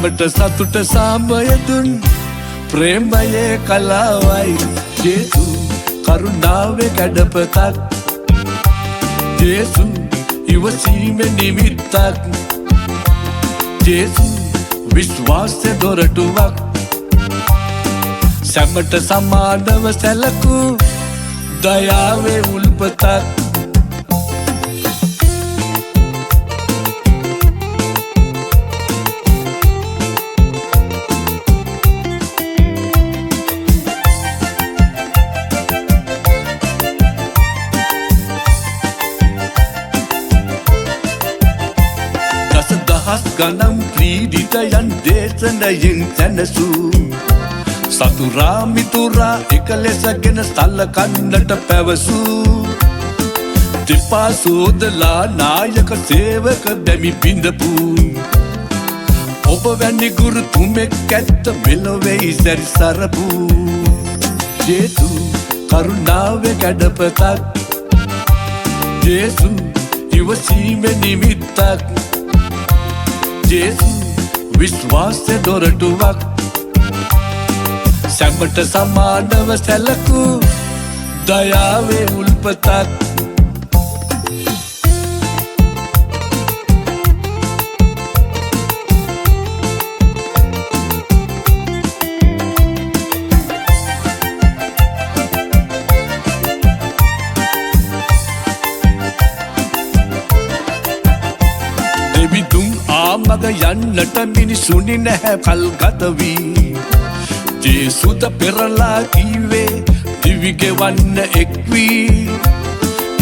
සැමට සතුට සාමය දුන් ප්‍රේමයේ කලාවයි ජේසු කරුණාවේ කැඩපතක් ජේසු ඉවසීමේ නිමිත්තක් ජේසු විශ්වාසයේ දොරටුවක් සැමට සමානව සැලකූ දයාවේ උල්පතක් ගනම් ක්‍රීඩිතයන් දේශනයෙන් සැනසූ සතුරා මිතුරා එක ලෙසගෙන සලකන්නට පැවසූ දෙපා සෝදලා නායක සේවක දැමි බිඳපු ඔබ වැනි ගුරුතුමෙක් ඇත්ත මෙලොවෙයි සැරිසරපු ජේසු කරුණාවේ කැඩපතක් ජේසු ඉවසීමේ නිමිත්තක් ජේසු විශ්වාසයේ දොරටුවක් සැමට සමානව සැලකූ දයාවේ උල්පතක් මග යන්නට මිනිසුනි නැහැ කල් ගත වී ජේසුද පෙරලා කීවේ දිවිගෙවන්න එක් වී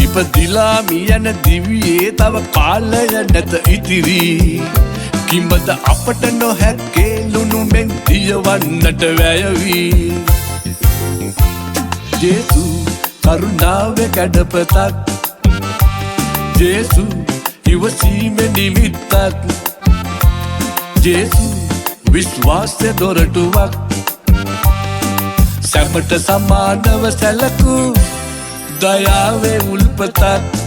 ඉපදිලා මියන දිවියේ තව කාලය නැත ඉතිරි කිඹද අපට නොහැක්කේ ලුණු මෙන් දියවන්නට වැය වී ජේසු කරුණාවේ කැඩපතක් ජේසු ඉවසීමේ නිමිත්තක් ජේසු විශ්වාසයේ දොරටුවක් සැමට සමානව සැලකූ දයාවේ උල්පතක්